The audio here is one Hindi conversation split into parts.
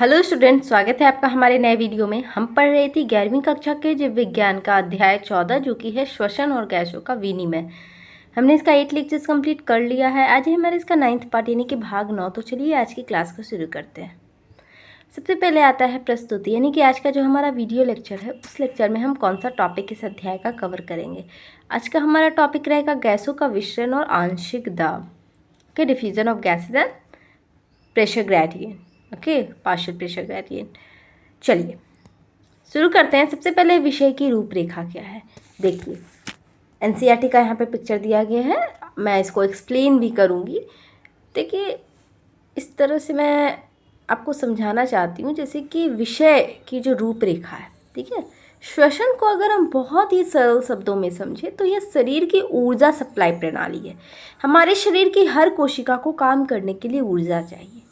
हेलो स्टूडेंट, स्वागत है आपका हमारे नए वीडियो में। हम पढ़ रहे थी 11वीं कक्षा के जीव विज्ञान का अध्याय 14 जो कि है श्वसन और गैसों का विनिमय। हमने इसका 8 लेक्चर्स कंप्लीट कर लिया है। आज है हमारे इसका 9th पार्ट यानी कि भाग 9। तो चलिए आज की क्लास को शुरू करते हैं। सबसे पहले आता है प्रस्तुति, यानी कि आज का जो हमारा वीडियो लेक्चर है उस लेक्चर में हम कौन सा टॉपिक इस अध्याय का कवर करेंगे। आज का हमारा टॉपिक रहेगा गैसों का विसरण और आंशिक दाब के diffusion of gases and pressure gradient. Okay, partial pressure gradient. चलिए शुरू करते हैं। सबसे पहले विषय की रूपरेखा क्या है, देखिए एनसीईआरटी का यहाँ पे पिक्चर दिया गया है। मैं इसको एक्सप्लेन भी करूँगी। देखिए इस तरह से मैं आपको समझाना चाहती हूँ जैसे कि विषय की जो रूपरेखा है, ठीक है। श्वसन को अगर हम बहुत ही सरल शब्दों में समझें तो यह शरीर की ऊर्जा सप्लाई प्रणाली है। हमारे शरीर की हर कोशिका को काम करने के लिए ऊर्जा चाहिए,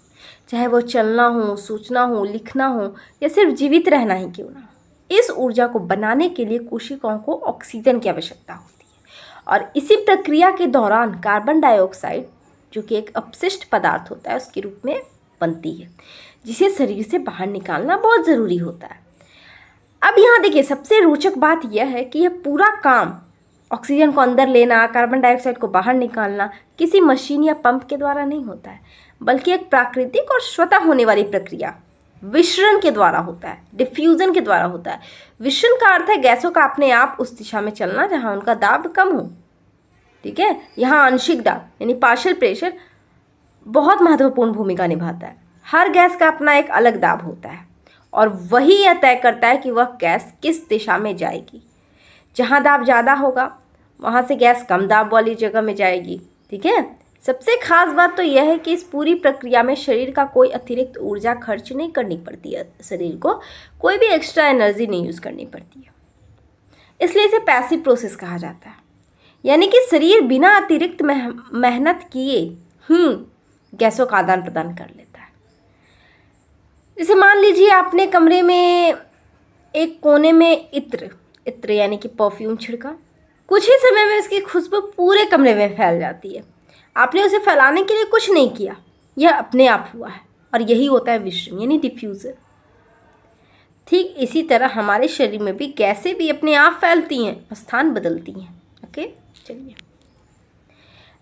चाहे वो चलना हो, सोचना हो, लिखना हो या सिर्फ जीवित रहना ही क्यों ना हो। इस ऊर्जा को बनाने के लिए कोशिकाओं को ऑक्सीजन की आवश्यकता होती है और इसी प्रक्रिया के दौरान कार्बन डाइऑक्साइड जो कि एक अपशिष्ट पदार्थ होता है उसके रूप में बनती है, जिसे शरीर से बाहर निकालना बहुत ज़रूरी होता है। अब यहाँ देखिए सबसे रोचक बात यह है कि यह पूरा काम ऑक्सीजन को अंदर लेना, कार्बन डाइऑक्साइड को बाहर निकालना किसी मशीन या पंप के द्वारा नहीं होता है, बल्कि एक प्राकृतिक और स्वतः होने वाली प्रक्रिया विसरण के द्वारा होता है, डिफ्यूजन के द्वारा होता है। विसरण का अर्थ है गैसों का अपने आप उस दिशा में चलना जहां उनका दाब कम हो, ठीक है। यहाँ आंशिक दाब यानी पार्शियल प्रेशर बहुत महत्वपूर्ण भूमिका निभाता है। हर गैस का अपना एक अलग दाब होता है और वही यह तय करता है कि वह गैस किस दिशा में जाएगी। जहाँ दाब ज़्यादा होगा वहाँ से गैस कम दाब वाली जगह में जाएगी, ठीक है। सबसे खास बात तो यह है कि इस पूरी प्रक्रिया में शरीर का कोई अतिरिक्त ऊर्जा खर्च नहीं करनी पड़ती है, शरीर को कोई भी एक्स्ट्रा एनर्जी नहीं यूज़ करनी पड़ती है, इसलिए इसे पैसिव प्रोसेस कहा जाता है। यानी कि शरीर बिना अतिरिक्त मेहनत किए ही गैसों का आदान प्रदान कर लेता है। जैसे मान लीजिए आपने कमरे में एक कोने में इत्र यानी कि परफ्यूम छिड़का, कुछ ही समय में इसकी खुशबू पूरे कमरे में फैल जाती है। आपने उसे फैलाने के लिए कुछ नहीं किया, यह अपने आप हुआ है और यही होता है विसरण यानी डिफ्यूजन। ठीक इसी तरह हमारे शरीर में भी गैसें भी अपने आप फैलती हैं, स्थान बदलती हैं। ओके, चलिए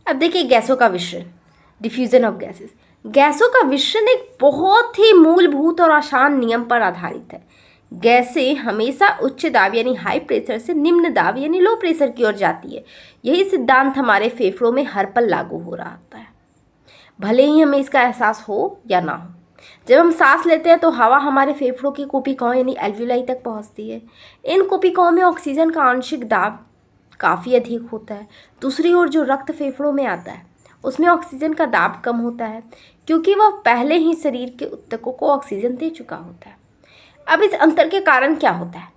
अब देखिए गैसों का विसरण, डिफ्यूजन ऑफ गैसेस। गैसों का विसरण एक बहुत ही मूलभूत और आसान नियम पर आधारित है। गैसें हमेशा उच्च दाब यानी हाई प्रेशर से निम्न दाब यानी लो प्रेशर की ओर जाती है। यही सिद्धांत हमारे फेफड़ों में हर पल लागू हो रहा होता है, भले ही हमें इसका एहसास हो या ना हो। जब हम सांस लेते हैं तो हवा हमारे फेफड़ों की कोशिकाओं यानी एल्वियोलाई तक पहुंचती है। इन कोशिकाओं में ऑक्सीजन का आंशिक दाब काफ़ी अधिक होता है। दूसरी ओर जो रक्त फेफड़ों में आता है उसमें ऑक्सीजन का दाब कम होता है, क्योंकि वह पहले ही शरीर के ऊतकों को ऑक्सीजन दे चुका होता है। अब इस अंतर के कारण क्या होता है,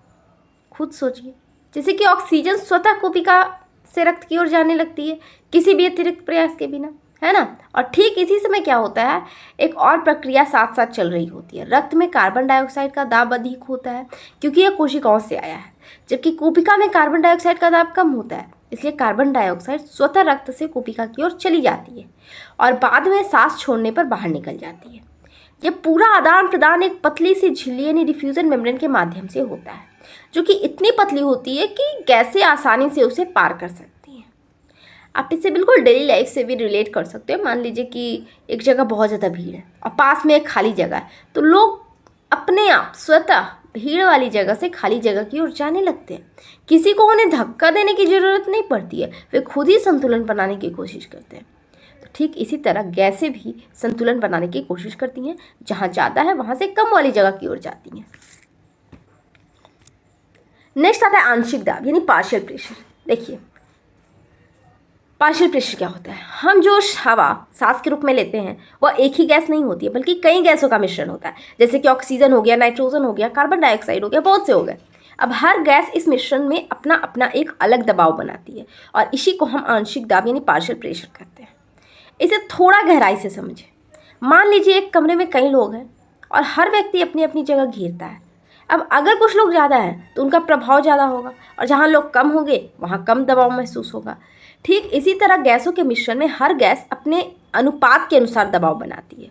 खुद सोचिए। जैसे कि ऑक्सीजन स्वतः कोशिका से रक्त की ओर जाने लगती है किसी भी अतिरिक्त प्रयास के बिना, है ना। और ठीक इसी समय क्या होता है, एक और प्रक्रिया साथ साथ चल रही होती है। रक्त में कार्बन डाइऑक्साइड का दाब अधिक होता है क्योंकि यह कोशिकाओं से आया है, जबकि कोशिका में कार्बन डाइऑक्साइड का दाब कम होता है। इसलिए कार्बन डाइऑक्साइड स्वतः रक्त से कोशिका की ओर चली जाती है और बाद में सांस छोड़ने पर बाहर निकल जाती है। यह पूरा आदान प्रदान एक पतली सी झिल्ली यानी डिफ्यूजन मेम्ब्रेन के माध्यम से होता है, जो कि इतनी पतली होती है कि गैसें आसानी से उसे पार कर सकती हैं। आप इसे बिल्कुल डेली लाइफ से भी रिलेट कर सकते हो। मान लीजिए कि एक जगह बहुत ज़्यादा भीड़ है और पास में एक खाली जगह है, तो लोग अपने आप स्वतः भीड़ वाली जगह से खाली जगह की ओर जाने लगते हैं। किसी को उन्हें धक्का देने की ज़रूरत नहीं पड़ती है, वे खुद ही संतुलन बनाने की कोशिश करते हैं। ठीक इसी तरह गैसें भी संतुलन बनाने की कोशिश करती हैं, जहां ज़्यादा है वहां से कम वाली जगह की ओर जाती हैं। नेक्स्ट आता है आंशिक दाब यानी पार्शियल प्रेशर। देखिए पार्शियल प्रेशर क्या होता है, हम जो हवा सांस के रूप में लेते हैं वह एक ही गैस नहीं होती है, बल्कि कई गैसों का मिश्रण होता है। जैसे कि ऑक्सीजन हो गया, नाइट्रोजन हो गया, कार्बन डाइऑक्साइड हो गया, बहुत से हो गए। अब हर गैस इस मिश्रण में अपना अपना एक अलग दबाव बनाती है और इसी को हम आंशिक दाब यानी पार्शियल प्रेशर कहते हैं। इसे थोड़ा गहराई से समझें। मान लीजिए एक कमरे में कई लोग हैं और हर व्यक्ति अपनी अपनी जगह घेरता है। अब अगर कुछ लोग ज़्यादा हैं तो उनका प्रभाव ज़्यादा होगा और जहाँ लोग कम होंगे वहाँ कम दबाव महसूस होगा। ठीक इसी तरह गैसों के मिश्रण में हर गैस अपने अनुपात के अनुसार दबाव बनाती है।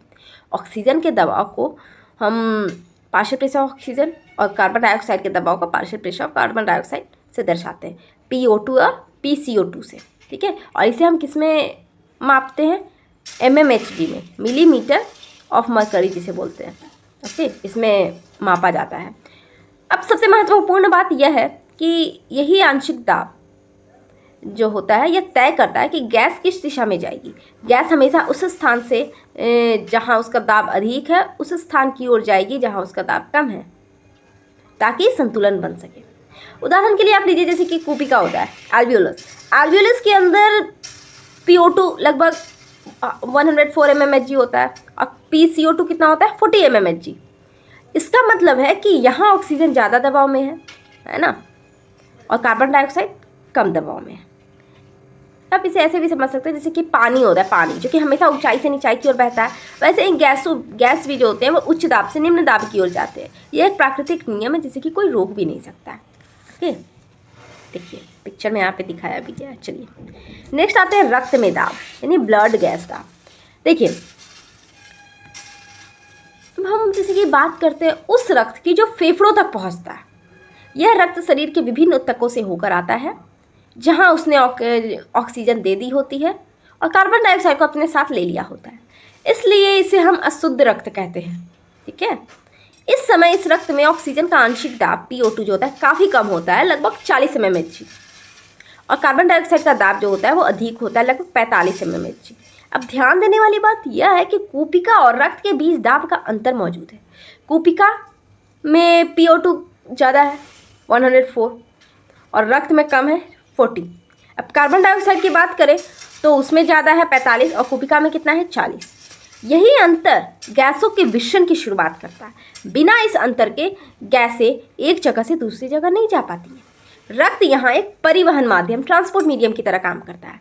ऑक्सीजन के दबाव को हम पार्शियल प्रेशर ऑफ ऑक्सीजन और कार्बन डाइऑक्साइड के दबाव को partial pressure of carbon dioxide से दर्शाते हैं, PO2 और PCO2 से, ठीक है। और इसे हम किस में मापते हैं, mmHg में, मिलीमीटर ऑफ मरकरी जिसे बोलते हैं, ओके, इसमें मापा जाता है। अब सबसे महत्वपूर्ण बात यह है कि यही आंशिक दाब जो होता है यह तय करता है कि गैस किस दिशा में जाएगी। गैस हमेशा उस स्थान से जहां उसका दाब अधिक है उस स्थान की ओर जाएगी जहां उसका दाब कम है, ताकि संतुलन बन सके। उदाहरण के लिए आप लीजिए, जैसे कि कूपिका होता है, एल्वियोलस। एल्वियोलस के अंदर PO2 लगभग 104 mmHg होता है और PCO2 कितना होता है, 40 mmHg। इसका मतलब है कि यहाँ ऑक्सीजन ज़्यादा दबाव में है ना, और कार्बन डाइऑक्साइड कम दबाव में है। आप इसे ऐसे भी समझ सकते हैं जैसे कि पानी होता है, पानी जो कि हमेशा ऊंचाई से नीचाई की ओर बहता है, वैसे इन गैस भी जो होते हैं वो उच्च दाब से निम्न दाब की ओर जाते हैं। यह एक प्राकृतिक नियम है जिसे कि कोई रोक भी नहीं सकता है, ओके। देखिए पिक्चर में यहाँ पे दिखाया भी गया है। चलिए नेक्स्ट आते हैं रक्त में दाब, यानी ब्लड गैस दाब। देखिए हम जैसे कि बात करते हैं उस रक्त की जो फेफड़ों तक पहुँचता है। यह रक्त शरीर के विभिन्न ऊतकों से होकर आता है जहाँ उसने ऑक्सीजन दे दी होती है और कार्बन डाइऑक्साइड को अपने साथ ले लिया होता है, इसलिए इसे हम अशुद्ध रक्त कहते हैं, ठीक है। इस समय इस रक्त में ऑक्सीजन का आंशिक दाब PO2 जो होता है काफ़ी कम होता है, लगभग 40 mmHg, और कार्बन डाइऑक्साइड का दाब जो होता है वो अधिक होता है, लगभग 45 mmHg। अब ध्यान देने वाली बात यह है कि कूपिका और रक्त के बीच दाब का अंतर मौजूद है। कूपिका में PO2 ज़्यादा है 104 और रक्त में कम है 40। अब कार्बन डाइऑक्साइड की बात करें तो उसमें ज़्यादा है 45 और कूपिका में कितना है 40। यही अंतर गैसों के विषन की शुरुआत करता है। बिना इस अंतर के गैसें एक जगह से दूसरी जगह नहीं जा पाती हैं। रक्त यहाँ एक परिवहन माध्यम, ट्रांसपोर्ट मीडियम की तरह काम करता है।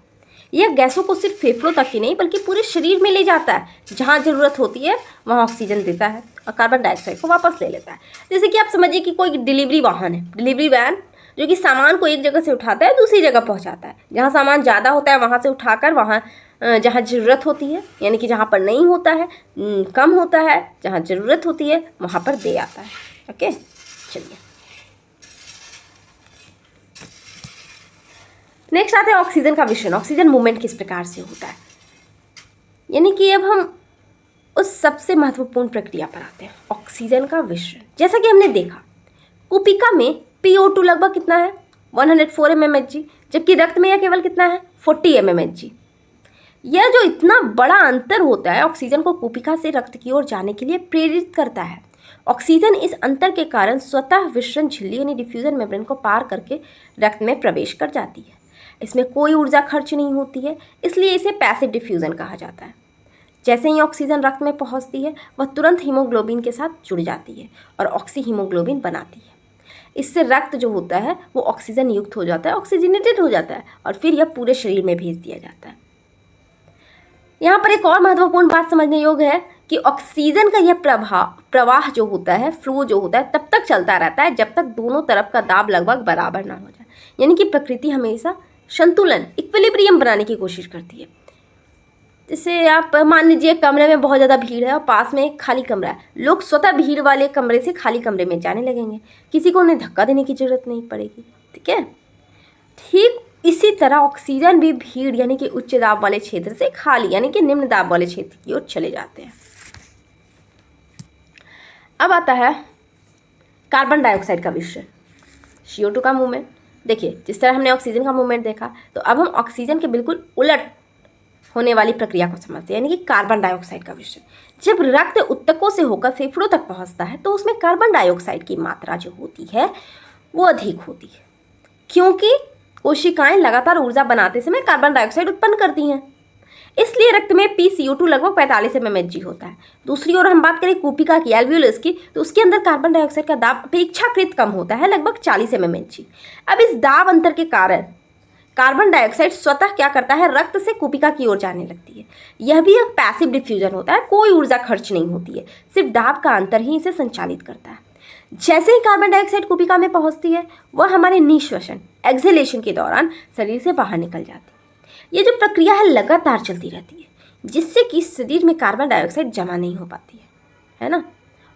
यह गैसों को सिर्फ फेफड़ों तक ही नहीं बल्कि पूरे शरीर में ले जाता है। जहाँ ज़रूरत होती है वहाँ ऑक्सीजन देता है और कार्बन डाइऑक्साइड को वापस ले लेता है। जैसे कि आप समझिए कि कोई डिलीवरी वाहन है, डिलीवरी वैन, जो कि सामान को एक जगह से उठाता है दूसरी जगह पहुंचाता है। जहाँ सामान ज़्यादा होता है वहाँ से उठाकर वहाँ जहाँ ज़रूरत होती है, यानी कि जहाँ पर नहीं होता है, कम होता है, जहाँ ज़रूरत होती है वहाँ पर दे आता है, ओके। चलिए नेक्स्ट आते हैं ऑक्सीजन का विषन। ऑक्सीजन मूवमेंट किस प्रकार से होता है, यानी कि अब हम उस सबसे महत्वपूर्ण प्रक्रिया पर आते हैं, ऑक्सीजन का विषन। जैसा कि हमने देखा कूपिका में PO2 लगभग कितना है 104 mmHg, जबकि रक्त में यह केवल कितना है 40 mmHg। यह जो इतना बड़ा अंतर होता है ऑक्सीजन को कूपिका से रक्त की ओर जाने के लिए प्रेरित करता है। ऑक्सीजन इस अंतर के कारण स्वतः विसरण झिल्ली यानी डिफ्यूजन मेम्ब्रेन को पार करके रक्त में प्रवेश कर जाती है। इसमें कोई ऊर्जा खर्च नहीं होती है, इसलिए इसे पैसिव डिफ्यूजन कहा जाता है। जैसे ही ऑक्सीजन रक्त में पहुंचती है वह तुरंत हीमोग्लोबिन के साथ जुड़ जाती है और ऑक्सी हीमोग्लोबिन बनाती है। इससे रक्त जो होता है वो ऑक्सीजन युक्त हो जाता है, ऑक्सीजनेटेड हो जाता है और फिर यह पूरे शरीर में भेज दिया जाता है। यहाँ पर एक और महत्वपूर्ण बात समझने योग्य है कि ऑक्सीजन का यह प्रवाह जो होता है, फ्लो जो होता है, तब तक चलता रहता है जब तक दोनों तरफ का दाब लगभग बराबर ना हो जाए। यानी कि प्रकृति हमेशा संतुलन, इक्विलिब्रियम बनाने की कोशिश करती है। जैसे आप मान लीजिए कमरे में बहुत ज़्यादा भीड़ है और पास में एक खाली कमरा है, लोग स्वतः भीड़ वाले कमरे से खाली कमरे में जाने लगेंगे, किसी को उन्हें धक्का देने की जरूरत नहीं पड़ेगी, ठीक है। ठीक इसी तरह ऑक्सीजन भी भीड़ यानी कि उच्च दाब वाले क्षेत्र से खाली यानी कि निम्न दाब वाले क्षेत्र की ओर चले जाते हैं। अब आता है कार्बन डाइऑक्साइड का विषय, CO2 का मूवमेंट। देखिए जिस तरह हमने ऑक्सीजन का मूवमेंट देखा, तो अब हम ऑक्सीजन के बिल्कुल उलट होने वाली प्रक्रिया को समझते हैं, यानी कि कार्बन डाइऑक्साइड का विषय। जब रक्त ऊतकों से होकर फेफड़ों तक पहुंचता है तो उसमें कार्बन डाइऑक्साइड की मात्रा जो होती है वो अधिक होती है, क्योंकि कोशिकाएं लगातार ऊर्जा बनाते समय कार्बन डाइऑक्साइड उत्पन्न करती हैं। इसलिए रक्त में PCO2 लगभग 45 mmHg होता है। दूसरी ओर हम बात करें कूपिका की, एल्वियोलस की, तो उसके अंदर कार्बन डाइऑक्साइड का दाब अपेक्षाकृत कम होता है, लगभग 40 mmHg। अब इस दाब अंतर के कारण कार्बन डाइऑक्साइड स्वतः क्या करता है, रक्त से कूपिका की ओर जाने लगती है। यह भी एक पैसिव डिफ्यूजन होता है, कोई ऊर्जा खर्च नहीं होती है, सिर्फ दाब का अंतर ही इसे संचालित करता है। जैसे ही कार्बन डाइऑक्साइड कूपिका में पहुंचती है वह हमारे निश्वसन, एक्सहेलेशन के दौरान शरीर से बाहर निकल जाती है। ये जो प्रक्रिया है लगातार चलती रहती है, जिससे कि शरीर में कार्बन डाइऑक्साइड जमा नहीं हो पाती है ना।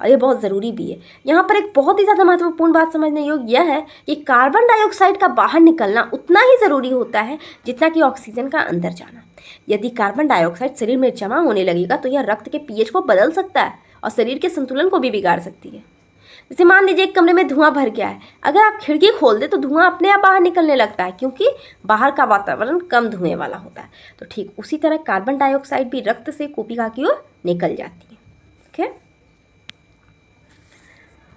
और ये बहुत ज़रूरी भी है। यहाँ पर एक बहुत ही ज़्यादा महत्वपूर्ण बात समझने योग्य यह है कि कार्बन डाइऑक्साइड का बाहर निकलना उतना ही ज़रूरी होता है जितना कि ऑक्सीजन का अंदर जाना। यदि कार्बन डाइऑक्साइड शरीर में जमा होने लगेगा तो यह रक्त के पीएच को बदल सकता है और शरीर के संतुलन को भी बिगाड़ सकती है। जैसे मान लीजिए एक कमरे में धुआं भर गया है, अगर आप खिड़की खोल दें तो धुआं अपने आप बाहर निकलने लगता है, क्योंकि बाहर का वातावरण कम धुएं वाला होता है। तो ठीक उसी तरह कार्बन डाइऑक्साइड भी रक्त से कोशिका की ओर निकल जाती है। ओके,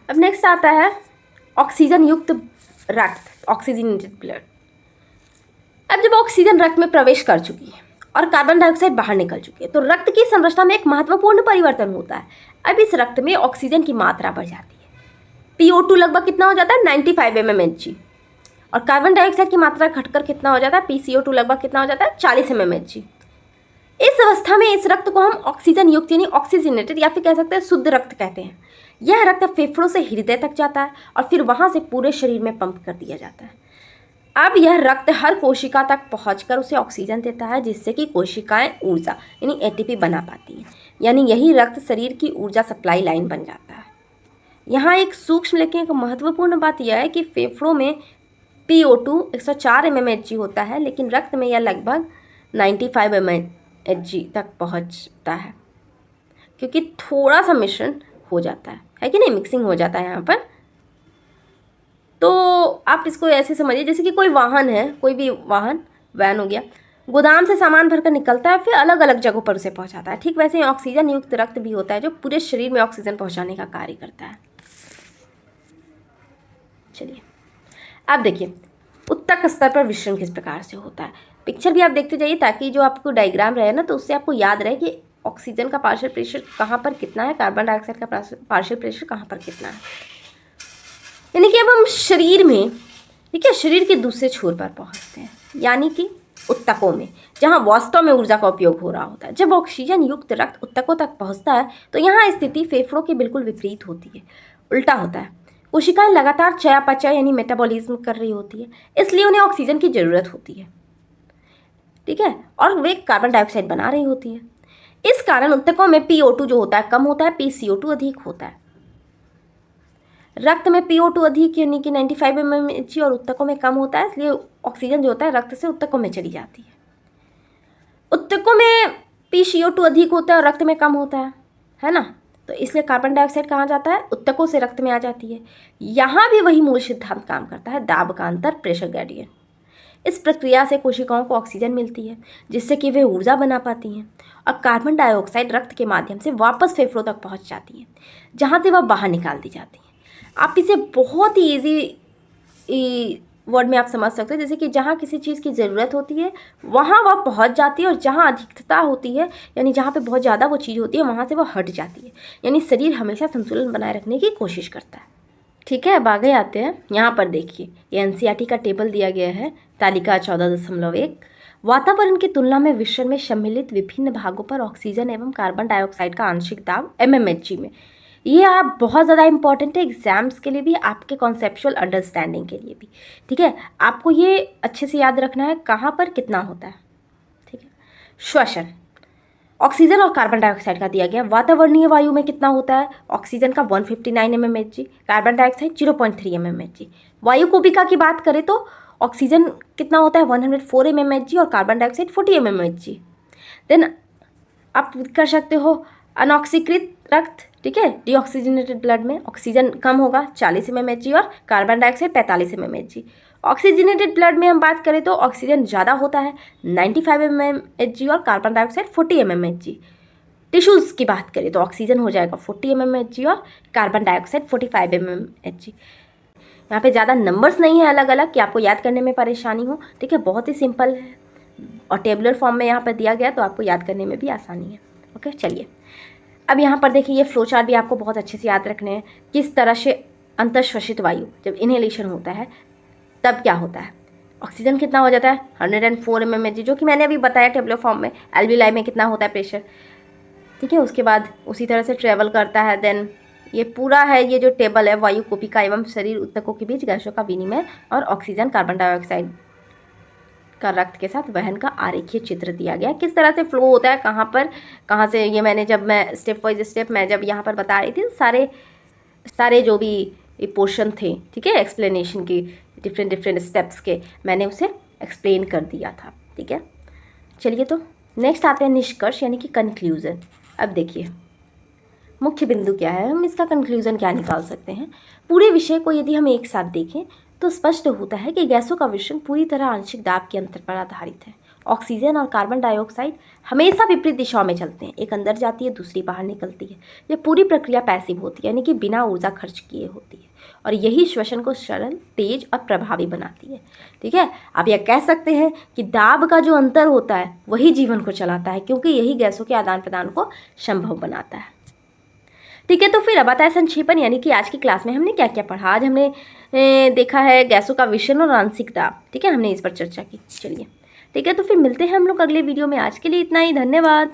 अब नेक्स्ट आता है ऑक्सीजन युक्त रक्त, ऑक्सीजनेटेड ब्लड। अब जब ऑक्सीजन रक्त में प्रवेश कर चुकी है और कार्बन डाइऑक्साइड बाहर निकल चुकी है तो रक्त की संरचना में एक महत्वपूर्ण परिवर्तन होता है। अब इस रक्त में ऑक्सीजन की मात्रा बढ़ जाती है। PO2 लगभग कितना हो जाता है 95 mmHg, और कार्बन डाइऑक्साइड की मात्रा घटकर कितना हो जाता है PCO2 लगभग कितना हो जाता है 40 mmHg। इस अवस्था में इस रक्त को हम ऑक्सीजन युक्त यानी ऑक्सीजनेटेड या फिर कह सकते हैं शुद्ध रक्त कहते हैं। यह रक्त फेफड़ों से हृदय तक जाता है और फिर वहां से पूरे शरीर में पंप कर दिया जाता है। अब यह रक्त हर कोशिका तक पहुंचकर उसे ऑक्सीजन देता है, जिससे कि कोशिकाएं ऊर्जा यानी ATP बना पाती हैं। यानी यही रक्त शरीर की ऊर्जा सप्लाई लाइन बन जाता है। यहाँ एक सूक्ष्म लेकिन एक महत्वपूर्ण बात यह है कि फेफड़ों में PO2 104 mmHg होता है, लेकिन रक्त में यह लगभग 95 mmHg तक पहुँचता है, क्योंकि थोड़ा सा मिश्रण हो जाता है कि नहीं, मिक्सिंग हो जाता है यहाँ पर। तो आप इसको ऐसे समझिए जैसे कि कोई वाहन है, कोई भी वाहन, वैन हो गया, गोदाम से सामान भरकर निकलता है, फिर अलग अलग जगहों पर उसे पहुंचाता है। ठीक वैसे ही ऑक्सीजन युक्त रक्त भी होता है जो पूरे शरीर में ऑक्सीजन पहुंचाने का कार्य करता है। चलिए अब देखिए उत्तक स्तर पर विसरण किस प्रकार से होता है। पिक्चर भी आप देखते जाइए ताकि जो आपको डायग्राम रहे ना तो उससे आपको याद रहे कि ऑक्सीजन का पार्शियल प्रेशर कहाँ पर कितना है, कार्बन डाइऑक्साइड का पार्शियल प्रेशर कहाँ पर कितना है। यानी कि अब हम शरीर में, ठीक है, शरीर के दूसरे छोर पर पहुँचते हैं, यानी कि उत्तकों में, जहाँ वास्तव में ऊर्जा का उपयोग हो रहा होता है। जब ऑक्सीजन युक्त रक्त उत्तकों तक पहुँचता है तो यहाँ स्थिति फेफड़ों के बिल्कुल विपरीत होती है, उल्टा होता है। कोशिकाएं लगातार चयापचय यानी मेटाबॉलिज्म कर रही होती है, इसलिए उन्हें ऑक्सीजन की ज़रूरत होती है, ठीक है, और वे कार्बन डाइऑक्साइड बना रही होती है। इस कारण उत्तकों में PO2 जो होता है कम होता है, PCO2 अधिक होता है। रक्त में PO2 अधिक यानी कि 95 mmHg और उत्तकों में कम होता है, इसलिए ऑक्सीजन जो होता है रक्त से उत्तकों में चली जाती है। उत्तकों में PCO2 अधिक होता है और रक्त में कम होता है ना, तो इसलिए कार्बन डाइऑक्साइड कहाँ जाता है, उत्तकों से रक्त में आ जाती है। यहाँ भी वही मूल सिद्धांत काम करता है, दाब का अंतर, प्रेशर ग्रेडियंट। इस प्रक्रिया से कोशिकाओं को ऑक्सीजन मिलती है, जिससे कि वे ऊर्जा बना पाती हैं, और कार्बन डाइऑक्साइड रक्त के माध्यम से वापस फेफड़ों तक पहुँच जाती है, जहाँ से वह बाहर निकाल दी जाती है। आप इसे बहुत ही ईजी वर्ड में आप समझ सकते हो, जैसे कि जहाँ किसी चीज़ की ज़रूरत होती है वहाँ वह पहुँच जाती है, और जहाँ अधिकता होती है यानी जहाँ पे बहुत ज़्यादा वो चीज़ होती है वहाँ से वह हट जाती है। यानी शरीर हमेशा संतुलन बनाए रखने की कोशिश करता है। ठीक है, अब आगे आते हैं। यहाँ पर देखिए ये NCERT का टेबल दिया गया है, तालिका 14.1। वातावरण की तुलना में विश्व में सम्मिलित विभिन्न भागों पर ऑक्सीजन एवं कार्बन डाइऑक्साइड का आंशिक दाब mmHg में। ये आप बहुत ज़्यादा इंपॉर्टेंट है एग्जाम्स के लिए भी, आपके कॉन्सेप्चुअल अंडरस्टैंडिंग के लिए भी। ठीक है, आपको ये अच्छे से याद रखना है कहाँ पर कितना होता है। ठीक है, श्वसन ऑक्सीजन और कार्बन डाइऑक्साइड का दिया गया। वातावरणीय वायु में कितना होता है, ऑक्सीजन का 159 mmHg, कार्बन डाइऑक्साइड 0.3 mmHg। वायु कोशिका की बात करें तो ऑक्सीजन कितना होता है 104 mmHg और कार्बन डाइऑक्साइड 40 mmHg। देन आप कर सकते हो अनऑक्सीकृत रक्त, ठीक है, डीऑक्सीजनेटेड ब्लड में ऑक्सीजन कम होगा 40 mmHg और carbon dioxide 45 mmHg। Oxygenated blood में हम बात करें तो ऑक्सीजन ज़्यादा होता है 95 mmHg और कार्बन डाइऑक्साइड 40 mmHg। टिश्यूज़ की बात करें तो ऑक्सीजन हो जाएगा 40 mmHg और कार्बन डाइऑक्साइड 45 mmHg। यहाँ पे ज़्यादा नंबर्स नहीं है अलग अलग कि आपको याद करने में परेशानी हो, ठीक है, बहुत ही सिंपल है और टेबुलर फॉर्म में यहाँ पर दिया गया तो आपको याद करने में भी आसानी है। ओके, चलिए अब यहाँ पर देखिए ये फ्लो चार्ट भी आपको बहुत अच्छे से याद रखने हैं। किस तरह से अंतःश्वसित वायु जब इनहेलेशन होता है तब क्या होता है, ऑक्सीजन कितना हो जाता है 104 mmHg, जो कि मैंने अभी बताया टेबुलर फॉर्म में। एल्विलाई में कितना होता है प्रेशर, ठीक है, उसके बाद उसी तरह से ट्रेवल करता है। देन ये पूरा है, ये जो टेबल है वायु कोशिका एवं शरीर उत्तकों के बीच गैसों का विनिमय और ऑक्सीजन कार्बन डाइऑक्साइड का रक्त के साथ वहन का आरेखीय चित्र दिया गया। किस तरह से फ्लो होता है, कहाँ पर, कहाँ से, ये मैंने जब मैं स्टेप बाय स्टेप मैं जब यहाँ पर बता रही थी, सारे जो भी पोर्शन थे, ठीक है, एक्सप्लेनेशन की डिफरेंट स्टेप्स के, मैंने उसे एक्सप्लेन कर दिया था, ठीक है। चलिए तो नेक्स्ट आते हैं निष्कर्ष यानी कि कंक्लूज़न। अब देखिए मुख्य बिंदु क्या है, हम इसका कंक्लूज़न क्या निकाल सकते हैं। पूरे विषय को यदि हम एक साथ देखें तो स्पष्ट होता है कि गैसों का मिश्रण पूरी तरह आंशिक दाब के अंतर पर आधारित है। ऑक्सीजन और कार्बन डाइऑक्साइड हमेशा विपरीत दिशाओं में चलते हैं, एक अंदर जाती है दूसरी बाहर निकलती है। यह पूरी प्रक्रिया पैसिव होती है यानी कि बिना ऊर्जा खर्च किए होती है, और यही श्वसन को सरल, तेज और प्रभावी बनाती है, ठीक है। आप यह कह सकते हैं कि दाब का जो अंतर होता है वही जीवन को चलाता है, क्योंकि यही गैसों के आदान प्रदान को संभव बनाता है, ठीक है। तो फिर अब आता है संक्षेपण, यानी कि आज की क्लास में हमने क्या क्या पढ़ा। आज हमने देखा है गैसों का विषय और आंशिक दाब, ठीक है, हमने इस पर चर्चा की। चलिए ठीक है, तो फिर मिलते हैं हम लोग अगले वीडियो में। आज के लिए इतना ही, धन्यवाद।